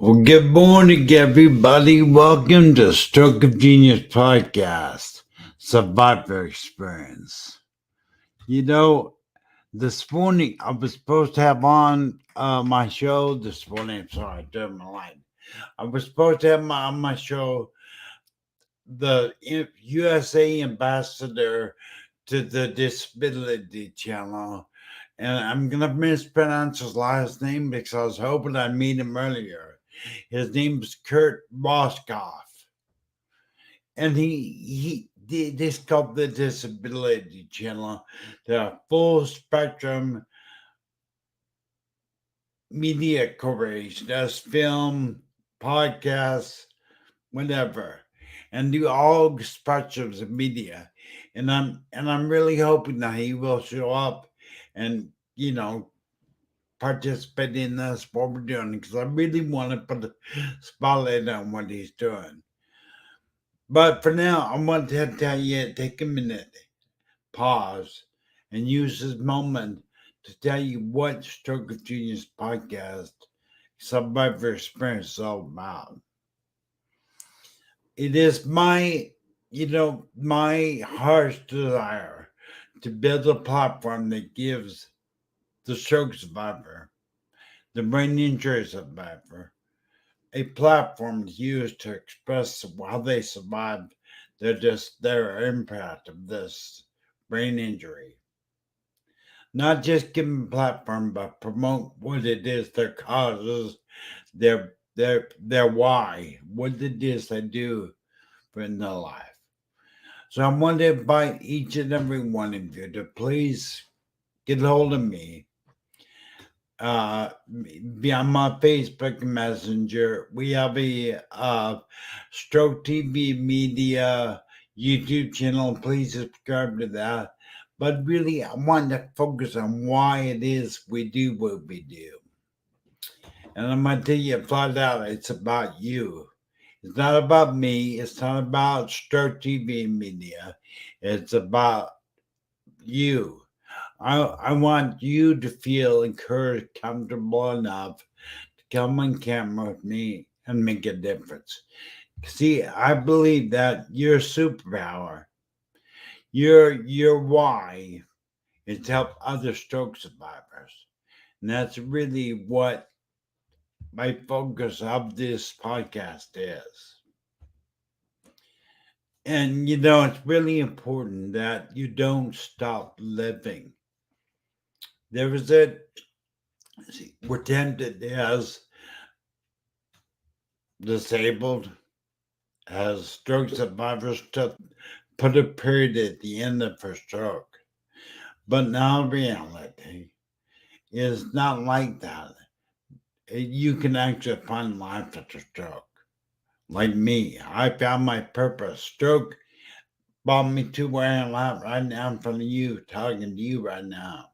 Well, good morning, everybody. Welcome to Stroke of Genius Podcast, Survivor Experience. You know, this morning I was supposed to have on my show this morning. I'm sorry, I turned my light. I was supposed to have on my show the USA ambassador to the Disability Channel. And I'm going to mispronounce his last name because I was hoping I'd meet him earlier. His name's Kurt Roskopf. And he did this called the Disability Channel, the full spectrum media corporation. Does film, podcasts, whatever, and do all spectrums of media. And I'm really hoping that he will show up and participate in this what we're doing, because I really want to put a spotlight on what he's doing. But for now, I want to tell you, take a minute, pause, and use this moment to tell you what Stroke of Genius podcast Survivor Experience is all about. It is my heart's desire to build a platform that gives the stroke survivor, the brain injury survivor, a platform to use to express how they survived their impact of this brain injury. Not just give them a platform, but promote what it is, their causes, their why, what it is they do in their life. So I want to invite each and every one of you to please get hold of me. Be on my Facebook Messenger. We have a Stroke TV Media YouTube channel. Please subscribe to that. But really, I want to focus on why it is we do what we do. And I'm going to tell you flat out, it's about you. It's not about me. It's not about Stroke TV Media. It's about you. I want you to feel encouraged, comfortable enough to come on camera with me and make a difference. See, I believe that your superpower, your why, is to help other stroke survivors. And that's really what my focus of this podcast is. And it's really important that you don't stop living. There was we're tempted as disabled, as stroke survivors, to put a period at the end of a stroke. But now reality is not like that. You can actually find life after stroke. Like me, I found my purpose. Stroke brought me to where I'm at right now in front of you, talking to you right now.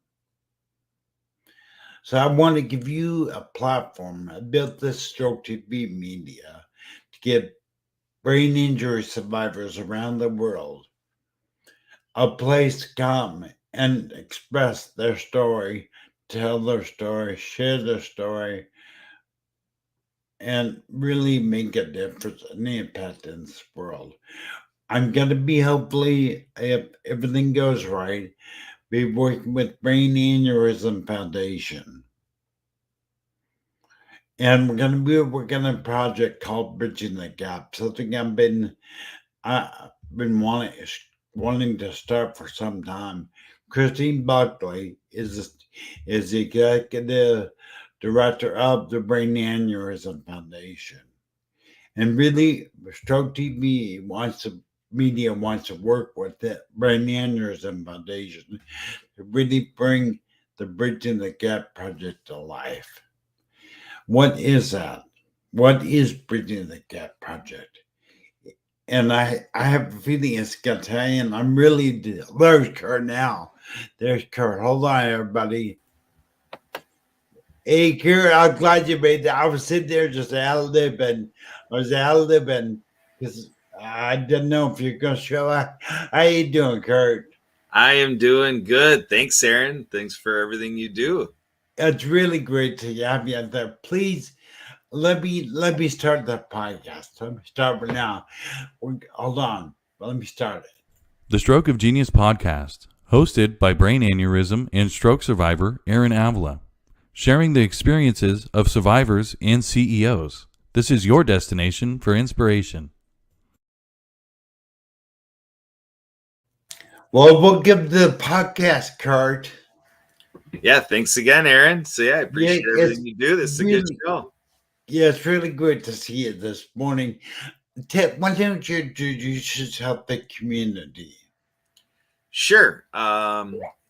So I want to give you a platform. I built this Stroke TV Media to give brain injury survivors around the world a place to come and express their story, tell their story, share their story, and really make a difference and impact in this world. I'm going to be, hopefully, if everything goes right, be working with Brain Aneurysm Foundation. And we're going to be working on a project called Bridging the Gap, something I've been wanting to start for some time. Christine Buckley is the executive director of the Brain Aneurysm Foundation. And really, Stroke TV media wants to work with the Brain Aneurysm Foundation to really bring the Bridging the Gap project to life. What is that? What is Bridging the Gap project? And I have a feeling it's Italian. I'm really, there's Kurt now. There's Kurt. Hold on, everybody. Hey, Kurt, I'm glad you made that. I was sitting there just ad-libbing. Because I didn't know if you're going to show up. How you doing, Kurt? I am doing good. Thanks, Aaron. Thanks for everything you do. It's really great to have you out there. Please let me start the podcast. Let me start right now. Hold on. Let me start it. The Stroke of Genius podcast, hosted by brain aneurysm and stroke survivor Aaron Avila, sharing the experiences of survivors and CEOs. This is your destination for inspiration. Well, we'll give the podcast card. Yeah, thanks again, Aaron. So yeah, I appreciate Yeah, it's everything you do. This is a good really, show. yeah, it's really good to see you this morning. Why don't you introduce yourself to the community? Sure.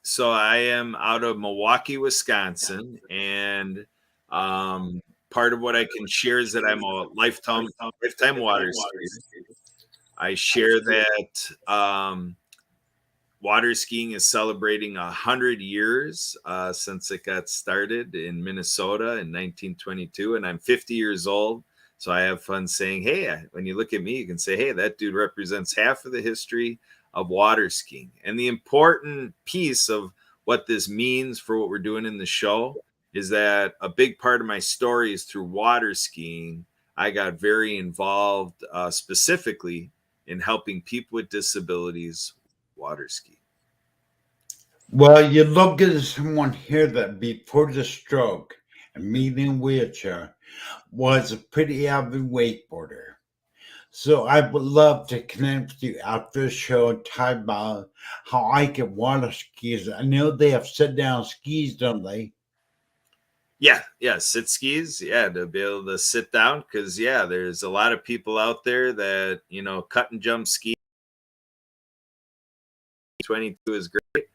So I am out of Milwaukee, Wisconsin, and part of what I can share is that I'm a lifetime water skier. I share that water skiing is celebrating 100 years since it got started in Minnesota in 1922, and I'm 50 years old. So I have fun saying, hey, when you look at me, you can say, hey, that dude represents half of the history of water skiing. And the important piece of what this means for what we're doing in the show is that a big part of my story is through water skiing. I got very involved specifically in helping people with disabilities water ski. Well, you look at someone here that before the stroke and me in a wheelchair was a pretty avid wakeboarder. So I would love to connect with you after the show and talk about how I can water skis. I know they have sit down skis, don't they? Yeah, sit skis. Yeah, to be able to sit down because there's a lot of people out there that cut and jump ski. 22 is great.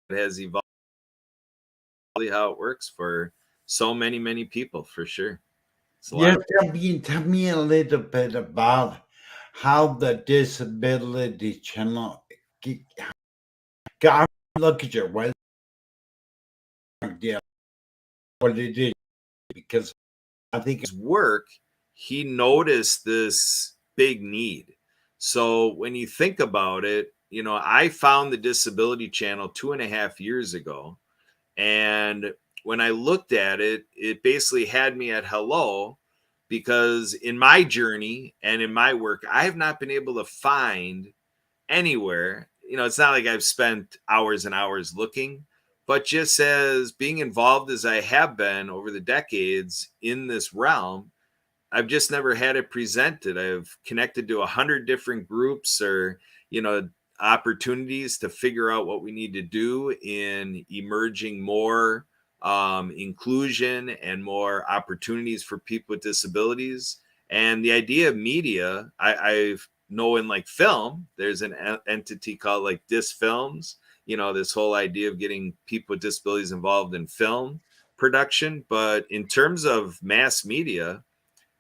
It has evolved how it works for so many people for sure. It's a lot Yeah, of tell me a little bit about how the disability channel. God, look at your website. Yeah, what it is because I think his work. He noticed this big need. So when you think about it, I found the Disability Channel 2.5 years ago. And when I looked at it, it basically had me at hello because in my journey and in my work, I have not been able to find anywhere. It's not like I've spent hours and hours looking, but just as being involved as I have been over the decades in this realm, I've just never had it presented. I've connected to 100 different groups or, opportunities to figure out what we need to do in emerging more inclusion and more opportunities for people with disabilities. And the idea of media, I've know in like film, there's an entity called like Dis Films, this whole idea of getting people with disabilities involved in film production. But in terms of mass media,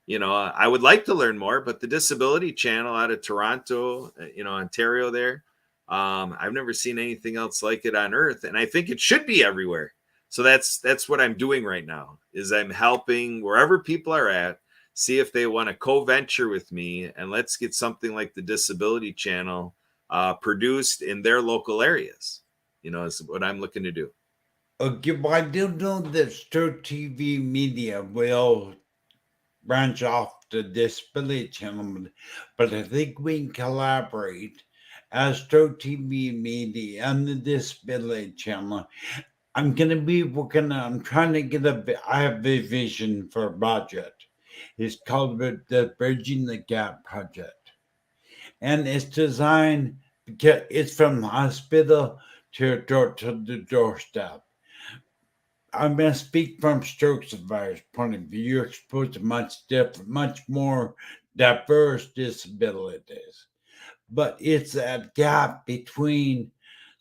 I would like to learn more, but the Disability Channel out of Toronto, Ontario there, I've never seen anything else like it on earth. And I think it should be everywhere. So that's what I'm doing right now is I'm helping wherever people are at, see if they want to co-venture with me and let's get something like the Disability Channel produced in their local areas, is what I'm looking to do. okay, well, I do know that Stroke TV Media will branch off the Disability Channel, but I think we can collaborate as Stroke TV Media and the Disability Channel. I'm going to be working on, I'm trying to get I have a vision for a project. It's called the Bridging the Gap Project. And it's designed because it's from hospital to the doorstep. I'm going to speak from stroke survivors' point of view. You're exposed to much more diverse disabilities, but it's that gap between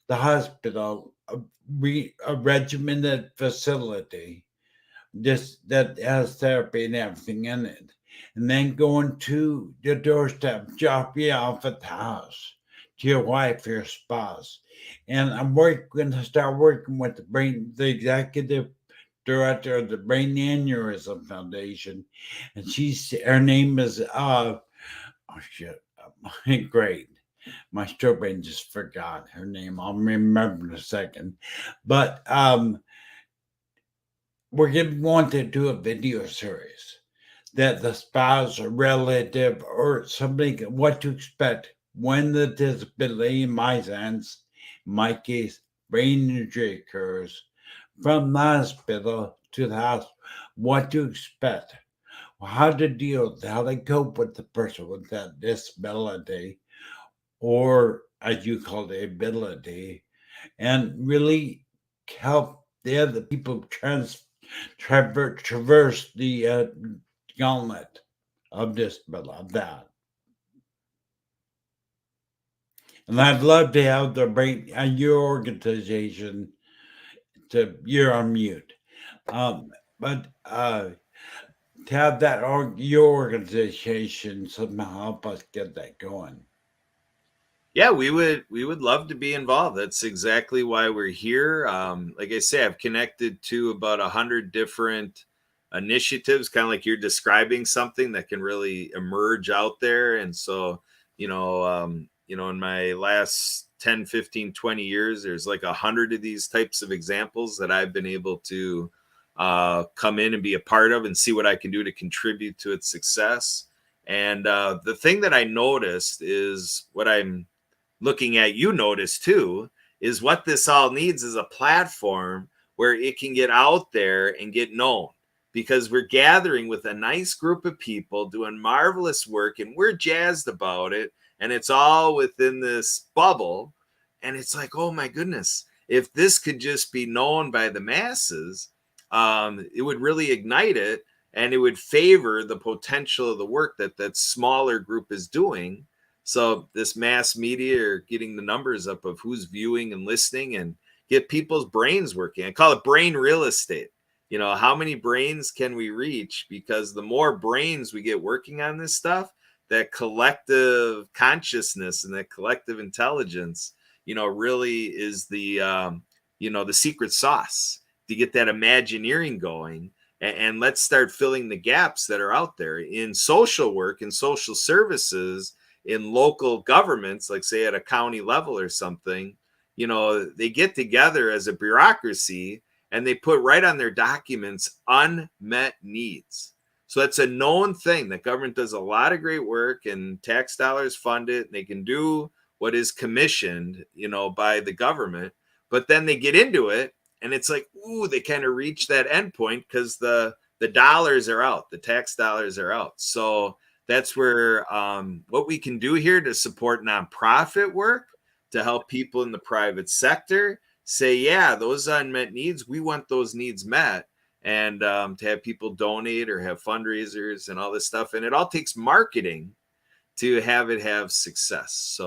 the hospital, a regimented facility, just that has therapy and everything in it, and then going to your doorstep, drop you off at the house to your wife, your spouse. And I'm going to start working with the executive director of the Brain Aneurysm Foundation, and her name is oh shit, great. My stroke brain just forgot her name. I'll remember in a second, but we're going to want to do a video series that the spouse or relative or somebody what to expect when the disability, in my sense, in my case, brain injury occurs from the hospital to the house, what to expect, how to deal with, how to cope with the person with that disability or as you call it, ability, and really help the other people traverse the gauntlet of this, of that. And I'd love to have the brain your organization you're on mute. But to have that your organization somehow help us get that going. Yeah, we would love to be involved. That's exactly why we're here. Like I say, I've connected to about 100 different initiatives, kind of like you're describing something that can really emerge out there. And so, in my last 10, 15, 20 years, there's like 100 of these types of examples that I've been able to come in and be a part of and see what I can do to contribute to its success. And the thing that I noticed is what I'm looking at, you notice too, is what this all needs is a platform where it can get out there and get known, because we're gathering with a nice group of people doing marvelous work and we're jazzed about it, and it's all within this bubble. And it's like, oh my goodness, if this could just be known by the masses, it would really ignite it, and it would favor the potential of the work that that smaller group is doing. So this mass media are getting the numbers up of who's viewing and listening, and get people's brains working. I call it brain real estate. How many brains can we reach? Because the more brains we get working on this stuff, that collective consciousness and that collective intelligence, really is the secret sauce to get that Imagineering going. And let's start filling the gaps that are out there in social work and social services, in local governments, like say at a county level or something. They get together as a bureaucracy and they put right on their documents unmet needs. So that's a known thing that government does a lot of great work and tax dollars fund it. And they can do what is commissioned, by the government. But then they get into it and it's like, ooh, they kind of reach that endpoint because the dollars are out, the tax dollars are out. So that's where what we can do here to support nonprofit work, to help people in the private sector say, yeah, those unmet needs, we want those needs met. And to have people donate or have fundraisers and all this stuff. And it all takes marketing to have it have success.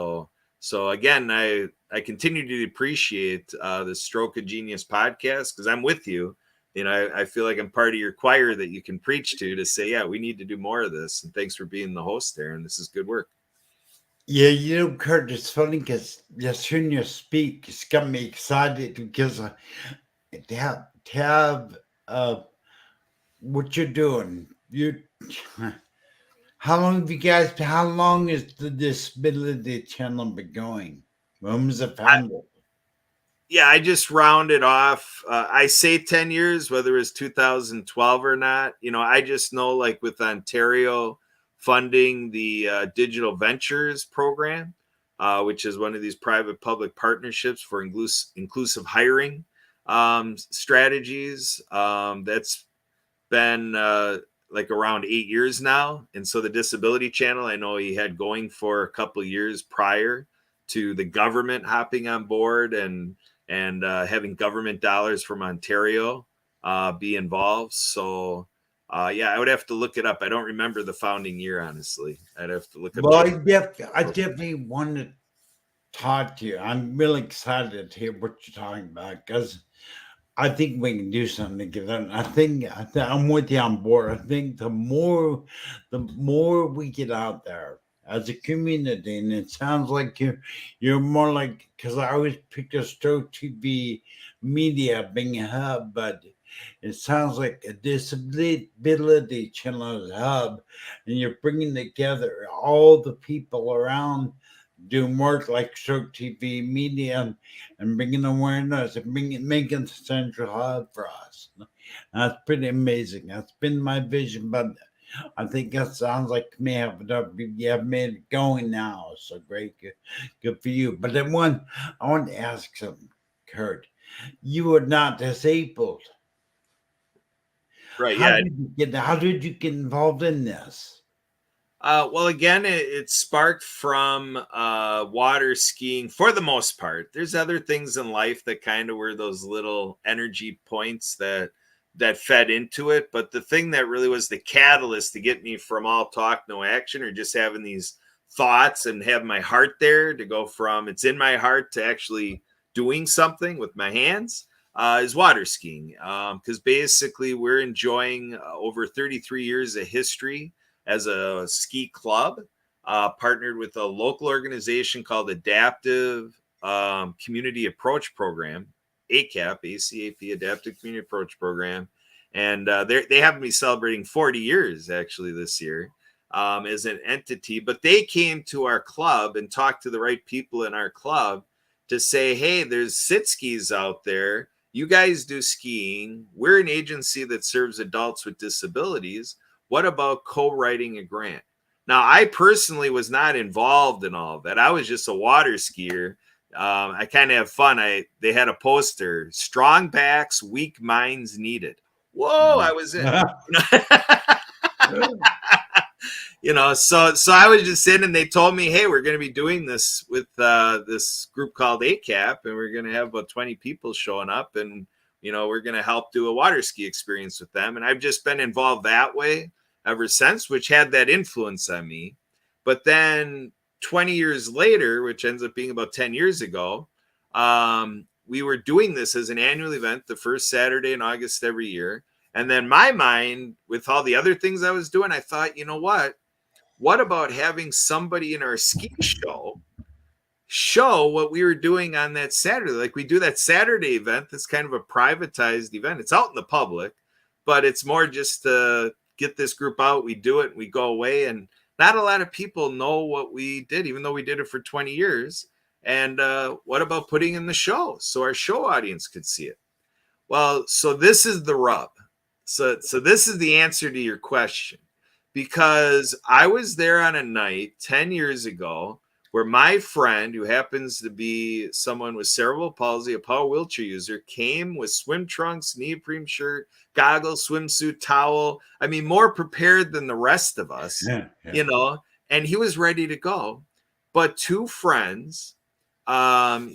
So again, I continue to appreciate the Stroke of Genius podcast, because I'm with you. I feel like I'm part of your choir that you can preach to say, yeah, we need to do more of this. And thanks for being the host there. And this is good work. Yeah, Kurt, it's funny because just hearing you speak, it's got me excited because to have what you're doing. How long is the Disability Channel been going? When was it founded? I just rounded off. I say 10 years, whether it's 2012 or not. I just know, like with Ontario funding the Digital Ventures program, which is one of these private public partnerships for inclusive hiring strategies. That's been like around 8 years now. And so the Disability Channel, I know he had going for a couple of years prior to the government hopping on board and having government dollars from Ontario be involved. So, I would have to look it up. I don't remember the founding year, honestly. I'd have to look it Well, up. I definitely want to talk to you. I'm really excited to hear what you're talking about because I think we can do something together. And I think I'm with you on board. I think the more we get out there as a community, and it sounds like you're more like, because I always picture Stroke TV media being a hub, but it sounds like a disability channel as a hub, and you're bringing together all the people around doing work like Stroke TV Media and bringing awareness and making the central hub for us. That's pretty amazing. That's been my vision, but I think that sounds like me you have made it going now. So great, good for you. But then I want to ask something, Kurt. You are not disabled. Right. Yeah. How did you get involved in this? Well, again, it sparked from water skiing for the most part. There's other things in life that kind of were those little energy points that fed into it. But the thing that really was the catalyst to get me from all talk, no action, or just having these thoughts and have my heart there to go from it's in my heart to actually doing something with my hands is water skiing. Because basically we're enjoying over 33 years of history as a ski club, partnered with a local organization called Adaptive Community Approach Program, ACAP, Adaptive Community Approach Program. And they have me celebrating 40 years actually this year as an entity. But they came to our club and talked to the right people in our club to say, hey, there's sit skis out there. You guys do skiing. We're an agency that serves adults with disabilities. What about co-writing a grant? Now, I personally was not involved in all of that. I was just a water skier. I kind of have fun. They had a poster, strong backs, weak minds needed. Whoa, I was in. So I was just in and they told me, hey, we're going to be doing this with this group called ACAP, and we're going to have about 20 people showing up, and, we're going to help do a water ski experience with them. And I've just been involved that way ever since, which had that influence on me. But then 20 years later, which ends up being about 10 years ago, we were doing this as an annual event, the first Saturday in August every year. And then my mind, with all the other things I was doing, I thought, you know what about having somebody in our ski show what we were doing on that Saturday? Like we do that Saturday event. That's kind of a privatized event. It's out in the public, but it's more just to get this group out. We do it, we go away, and not a lot of people know what we did, even though we did it for 20 years. And what about putting in the show so our show audience could see it? Well, so this is the rub. So this is the answer to your question, because I was there on a night 10 years ago where my friend, who happens to be someone with cerebral palsy, a power wheelchair user, came with swim trunks, neoprene shirt, goggles, swimsuit, towel. I mean, more prepared than the rest of us, and he was ready to go. But two friends, president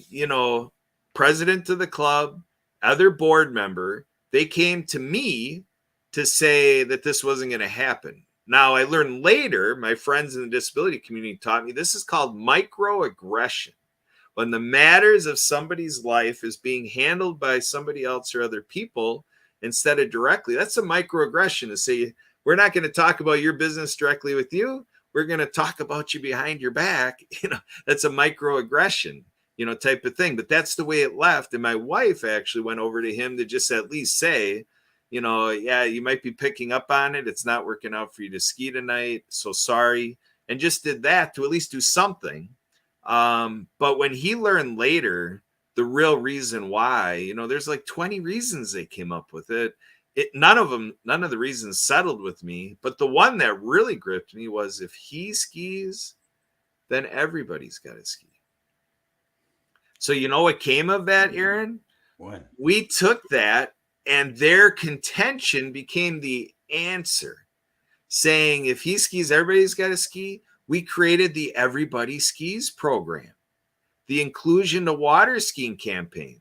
of the club, other board member, they came to me to say that this wasn't going to happen. Now, I learned later, my friends in the disability community taught me this is called microaggression. When the matters of somebody's life is being handled by somebody else or other people instead of directly, that's a microaggression to say, we're not going to talk about your business directly with you. We're going to talk about you behind your back. That's a microaggression, type of thing. But that's the way it left. And my wife actually went over to him to just at least say, yeah, you might be picking up on it. It's not working out for you to ski tonight. So sorry. And just did that to at least do something. But when he learned later, the real reason why, there's like 20 reasons they came up with it. None of the reasons settled with me. But the one that really gripped me was if he skis, then everybody's got to ski. So you know what came of that, Aaron? What? We took that, and their contention became the answer, saying if he skis, everybody's got to ski. We created the Everybody Skis program, the Inclusion to Water Skiing campaign,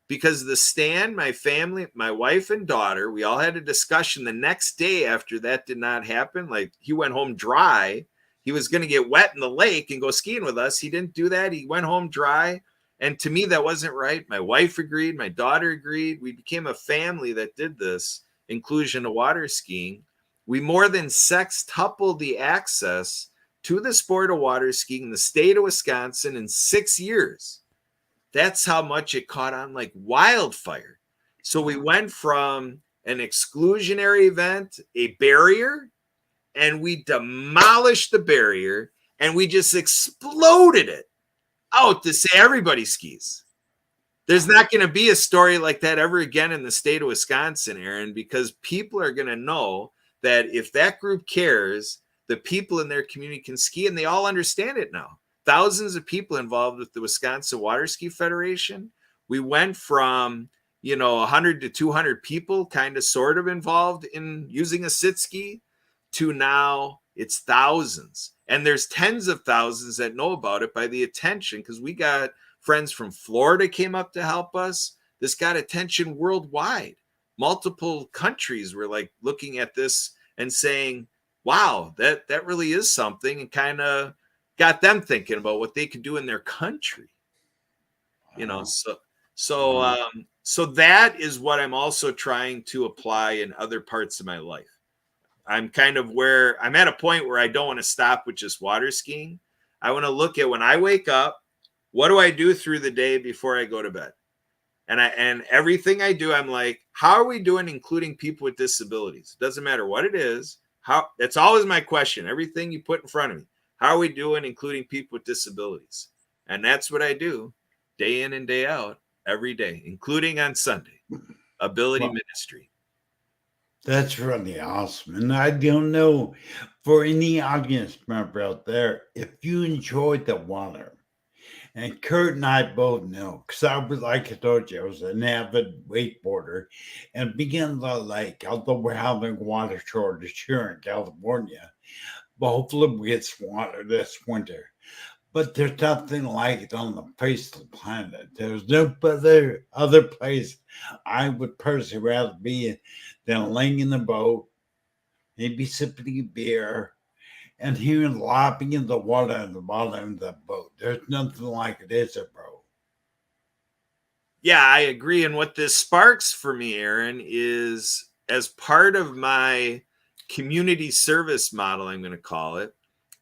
because the stand, my family, my wife and daughter, we all had a discussion the next day after that did not happen. Like he went home dry. He was going to get wet in the lake and go skiing with us. He didn't do that. He went home dry. And to me, that wasn't right. My wife agreed. My daughter agreed. We became a family that did this inclusion to water skiing. We more than sextupled the access to the sport of water skiing in the state of Wisconsin in 6 years. That's how much it caught on like wildfire. So we went from an exclusionary event, a barrier, and we demolished the barrier and we just exploded it out to say everybody skis. There's not going to be a story like that ever again in the state of Wisconsin, Aaron, because people are going to know that if that group cares, the people in their community can ski, and they all understand it now. Thousands of people involved with the Wisconsin Water Ski Federation. We went from 100 to 200 people kind of sort of involved in using a sit ski to now it's thousands. And there's tens of thousands that know about it by the attention, because we got friends from Florida came up to help us. This got attention worldwide. Multiple countries were like looking at this and saying, wow, that really is something, and kind of got them thinking about what they could do in their country. So that is what I'm also trying to apply in other parts of my life. I'm kind of where I'm at a point where I don't want to stop with just water skiing. I want to look at when I wake up, what do I do through the day before I go to bed? And everything I do, I'm like, how are we doing, including people with disabilities? It doesn't matter what it is. That's always my question. Everything you put in front of me, how are we doing, including people with disabilities? And that's what I do day in and day out, every day, including on Sunday. Ability Ministry. That's really awesome. And I don't know, for any audience member out there, if you enjoyed the water, and Kurt and I both know, because like I told you, I was an avid wakeboarder and began the lake, although we're having water shortage here in California. But hopefully we get some water this winter. But there's nothing like it on the face of the planet. There's no other place I would personally rather be than laying in the boat, maybe sipping a beer, and hearing the lapping of the water at the bottom of the boat. There's nothing like it, is it, bro? Yeah, I agree. And what this sparks for me, Aaron, is as part of my community service model, I'm going to call it,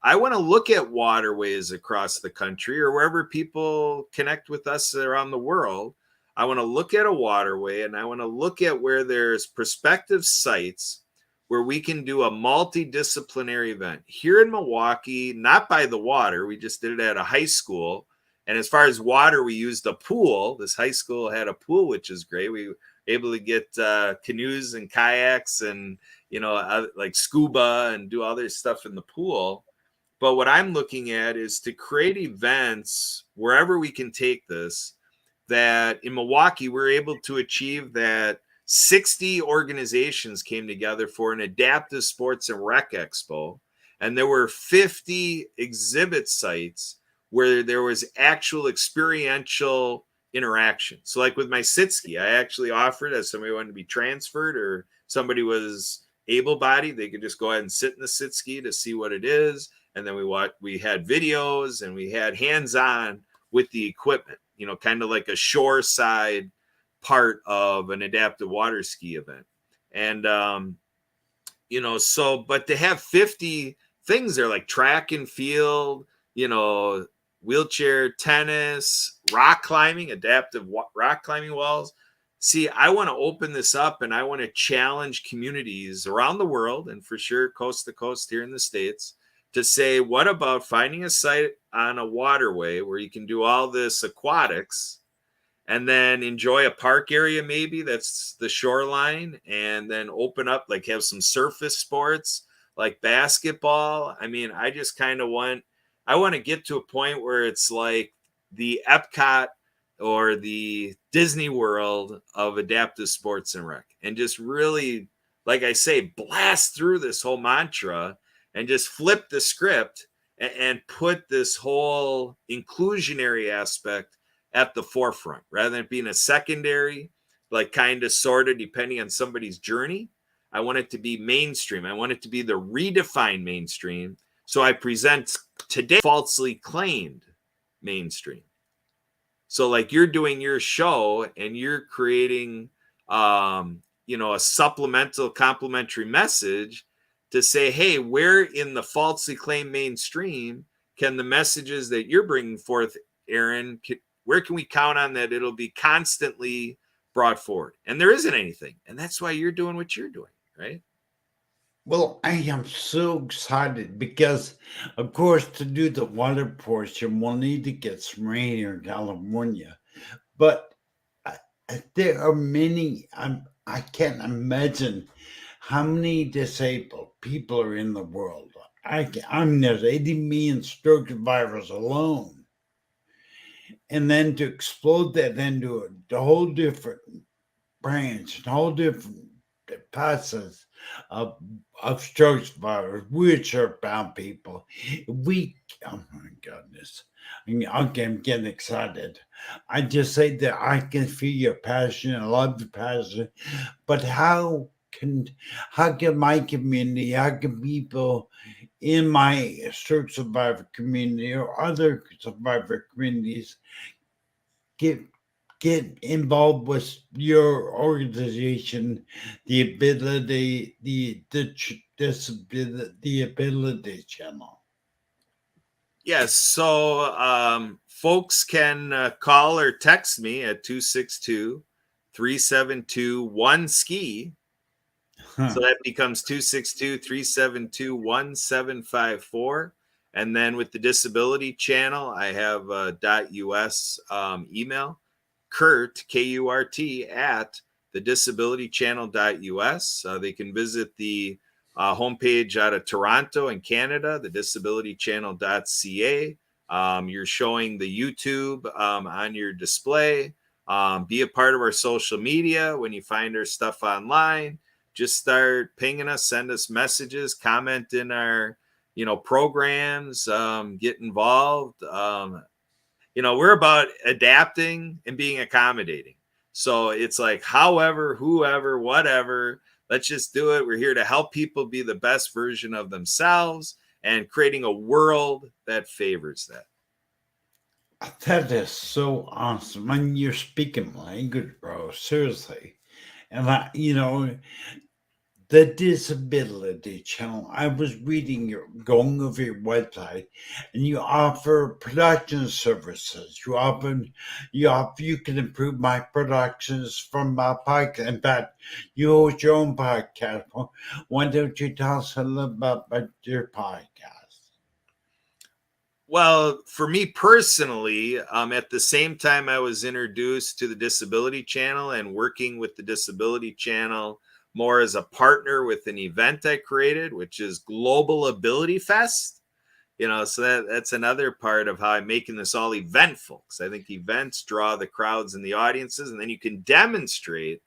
I want to look at waterways across the country or wherever people connect with us around the world. I want to look at a waterway, and I want to look at where there's prospective sites where we can do a multidisciplinary event. Here in Milwaukee, not by the water, we just did it at a high school. And as far as water, we used a pool. This high school had a pool, which is great. We were able to get canoes and kayaks and, like scuba and do other stuff in the pool. But what I'm looking at is to create events wherever we can take this, that in Milwaukee, we're able to achieve that 60 organizations came together for an adaptive sports and rec expo. And there were 50 exhibit sites where there was actual experiential interaction. So like with my sit ski, I actually offered, as somebody wanted to be transferred or somebody was able-bodied, they could just go ahead and sit in the sit ski to see what it is. And then we had videos and we had hands-on with the equipment, kind of like a shore side part of an adaptive water ski event. And, but to have 50 things there, like track and field, wheelchair tennis, rock climbing, adaptive rock climbing walls. See, I want to open this up and I want to challenge communities around the world, and for sure coast to coast here in the States, to say, what about finding a site on a waterway where you can do all this aquatics and then enjoy a park area, maybe that's the shoreline, and then open up, like have some surface sports like basketball. I mean, I just kind of want to get to a point where it's like the Epcot or the Disney World of adaptive sports and rec, and just really, like I say, blast through this whole mantra and just flip the script and put this whole inclusionary aspect at the forefront rather than being a secondary, like kind of sort of depending on somebody's journey. I want it to be mainstream. I want it to be the redefined mainstream. So I present today falsely claimed mainstream. So like you're doing your show and you're creating, a supplemental complimentary message to say, hey, where in the falsely claimed mainstream can the messages that you're bringing forth, Aaron, where can we count on that it'll be constantly brought forward? And there isn't anything. And that's why you're doing what you're doing, right? Well, I am so excited because, of course, to do the water portion, we'll need to get some rain here in California. But I, there are many, I can't imagine how many disabled people are in the world. There's 80 million stroke survivors alone. And then to explode that into a whole different branch, a whole different facets of stroke survivors, wheelchair bound people. We, oh my goodness, okay, I'm getting excited. I just say that I can feel your passion, I love your passion, but can how can my community, how can people in my stroke survivor community or other survivor communities get involved with your organization, the ability channel? Yes. So folks can call or text me at 262-372-1SKI. So that becomes 262-372-1754. And then with the disability channel, I have a .us email, Kurt, Kurt, at thedisabilitychannel.us. They can visit the homepage out of Toronto in Canada, thedisabilitychannel.ca. You're showing the YouTube on your display. Be a part of our social media when you find our stuff online. Just start pinging us, send us messages, comment in our, programs, get involved. We're about adapting and being accommodating. So it's like, however, whoever, whatever, let's just do it. We're here to help people be the best version of themselves and creating a world that favors that. That is so awesome. I mean, you're speaking language, bro. Seriously. And the disability channel. I was going over your website, and you offer production services. You can improve my productions from my podcast. In fact, you host your own podcast. Why don't you tell us a little about your podcast? Well, for me personally, at the same time I was introduced to the Disability Channel and working with the Disability Channel more as a partner with an event I created, which is Global Ability Fest. So that's another part of how I'm making this all eventful, because I think events draw the crowds and the audiences, and then you can demonstrate,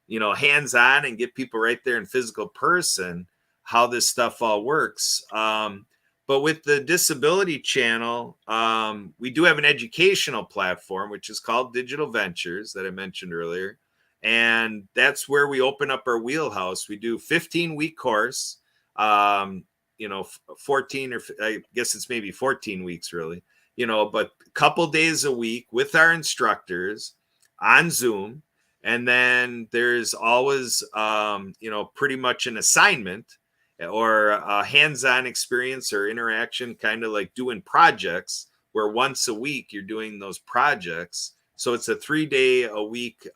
hands-on and get people right there in physical person how this stuff all works. But with the Disability Channel, we do have an educational platform, which is called Digital Ventures that I mentioned earlier. And that's where we open up our wheelhouse. We do 15-week course, 14, or I guess it's maybe 14 weeks really, but a couple days a week with our instructors on Zoom. And then there's always, pretty much an assignment or a hands-on experience or interaction, kind of like doing projects where once a week you're doing those projects. So it's a 3-day a week,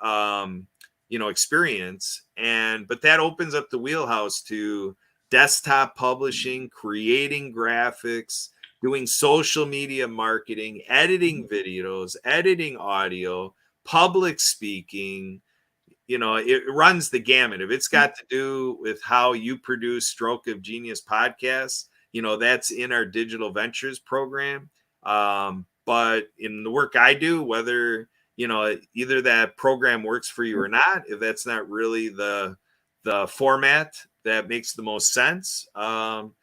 experience. But that opens up the wheelhouse to desktop publishing, creating graphics, doing social media marketing, editing videos, editing audio, public speaking. It runs the gamut. If it's got to do with how you produce Stroke of Genius podcasts, that's in our Digital Ventures program. But in the work I do, whether, either that program works for you or not, if that's not really the format that makes the most sense, I'm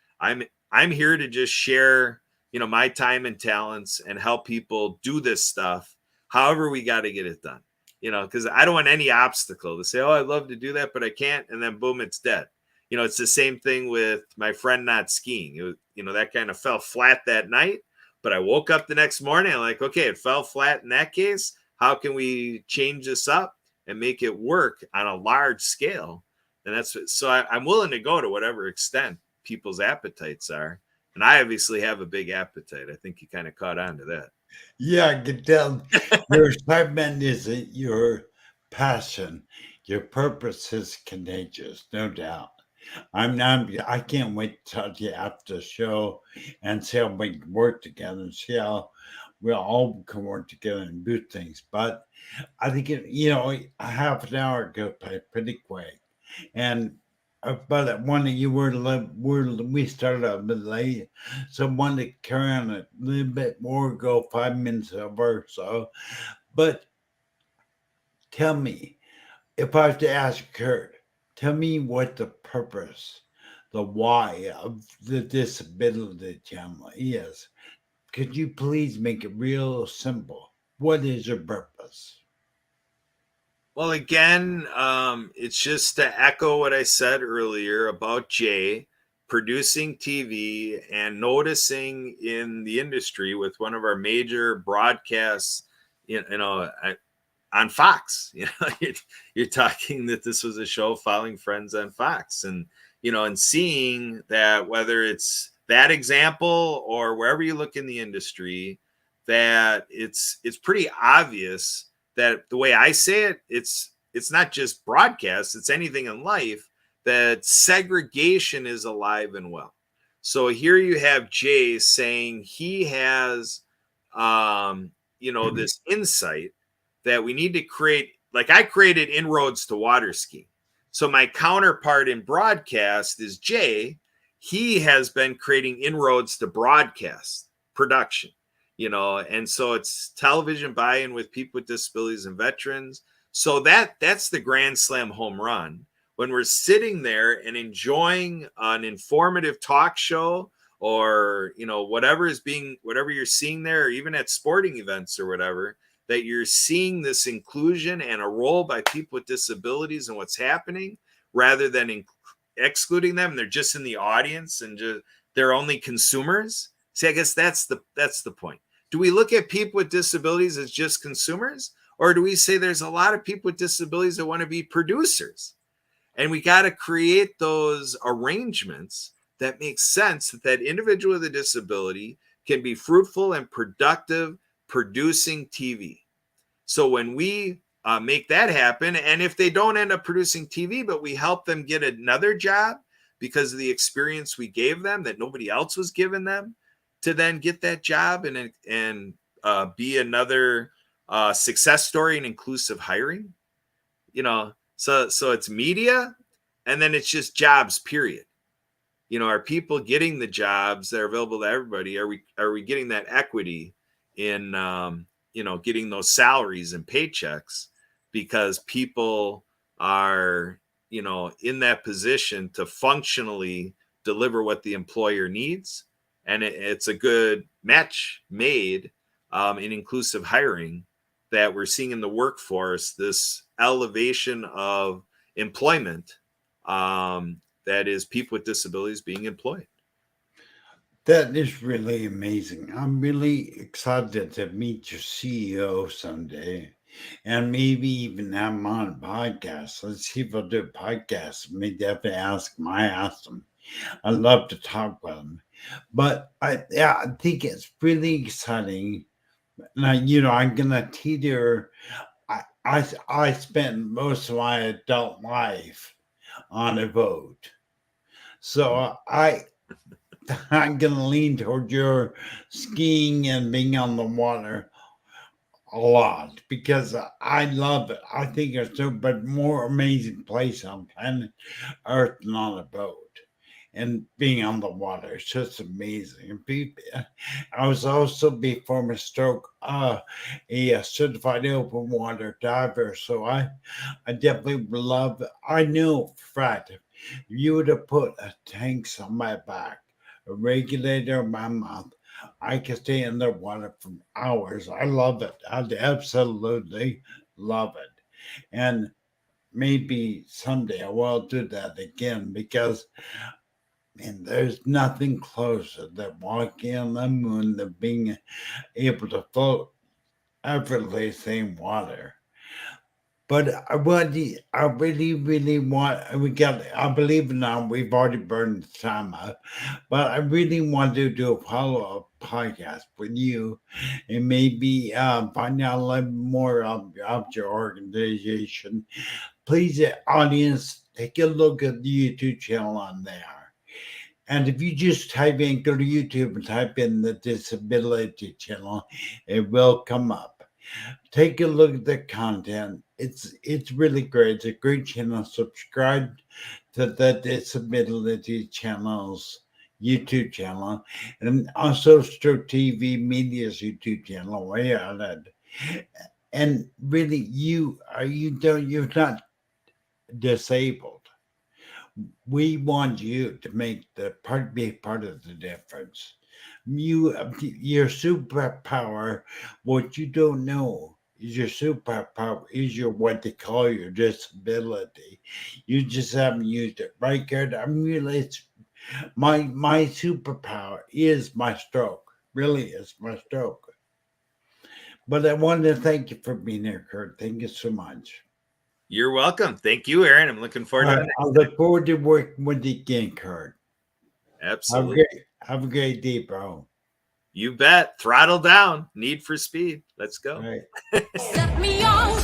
here to just share, my time and talents and help people do this stuff. However, we got to get it done. Because I don't want any obstacle to say, oh, I'd love to do that, but I can't. And then boom, it's dead. It's the same thing with my friend not skiing. It was, that kind of fell flat that night, but I woke up the next morning. I'm like, okay, it fell flat in that case. How can we change this up and make it work on a large scale? And I'm willing to go to whatever extent people's appetites are. And I obviously have a big appetite. I think you kind of caught on to that. Yeah, I can tell your excitement isn't your passion. Your purpose is contagious, no doubt. I can't wait to talk to you after the show and see how we can work together and see how we all can work together and do things. But I think a half an hour goes by pretty quick, and but one of you we started a bit late, so I wanted to carry on a little bit more, go 5 minutes over. So, but tell me, if I have to ask Kurt, tell me what the purpose, the why of the disability channel is. Could you please make it real simple? What is your purpose? Well, again, it's just to echo what I said earlier about Jay producing TV and noticing in the industry with one of our major broadcasts, on Fox. You're talking that this was a show following Friends on Fox, and and seeing that, whether it's that example or wherever you look in the industry, that it's pretty obvious that the way I say it, it's not just broadcast, it's anything in life, that segregation is alive and well. So here you have Jay saying he has this insight that we need to create, like I created inroads to water skiing. So my counterpart in broadcast is Jay. He has been creating inroads to broadcast production, and so it's television buy-in with people with disabilities and veterans. So that's the grand slam home run. When we're sitting there and enjoying an informative talk show, or whatever you're seeing there, or even at sporting events or whatever, that you're seeing this inclusion and a role by people with disabilities and what's happening, rather than excluding them. They're just in the audience and they're only consumers. See, I guess that's the point. Do we look at people with disabilities as just consumers, or do we say there's a lot of people with disabilities that want to be producers? And we got to create those arrangements that make sense, that individual with a disability can be fruitful and productive producing TV. So when we make that happen, and if they don't end up producing TV, but we help them get another job because of the experience we gave them that nobody else was giving them, to then get that job and be another success story in inclusive hiring, so it's media, and then it's just jobs, period. Are people getting the jobs that are available to everybody? Are we getting that equity in getting those salaries and paychecks, because people are in that position to functionally deliver what the employer needs? And it's a good match made in inclusive hiring, that we're seeing in the workforce, this elevation of employment, that is people with disabilities being employed. That is really amazing. I'm really excited to meet your CEO someday, and maybe even have him on a podcast. Let's see if I'll do a podcast. Maybe definitely ask him. I'd love to talk with him. But I think it's really exciting. Now, I'm gonna teeter. I spent most of my adult life on a boat, so I'm gonna lean toward your skiing and being on the water a lot, because I love it. I think it's a but more amazing place on planet Earth than on a boat. And being on the water, it's just amazing. I was also, before my stroke, a certified open water diver. So I definitely love it. I know for a fact, if you would have put a tanks on my back, a regulator in my mouth, I could stay in the water for hours. I love it. I absolutely love it. And maybe someday I will do that again, because there's nothing closer than walking on the moon than being able to float effortlessly in water. But I really, really want. I believe now we've already burned the time up, but I really want to do a follow-up podcast with you, and maybe find out a little more about your organization. Please, audience, take a look at the YouTube channel on there. And if you just go to YouTube and type in the Disability Channel, it will come up. Take a look at the content. It's really great. It's a great channel. Subscribe to the Disability Channel's YouTube channel, and also Stroke TV Media's YouTube channel. Way on it. And really, you're not disabled. We want you to be part of the difference. Your superpower, what you don't know is your superpower is what they call your disability. You just haven't used it, right, Kurt? It's my superpower is my stroke. Really is my stroke. But I want to thank you for being here, Kurt. Thank you so much. You're welcome. Thank you, Aaron. I'm looking forward to it. I look forward to working with you again, Kurt. Absolutely. Have a great day, bro. You bet. Throttle down. Need for speed. Let's go. All right. Set me on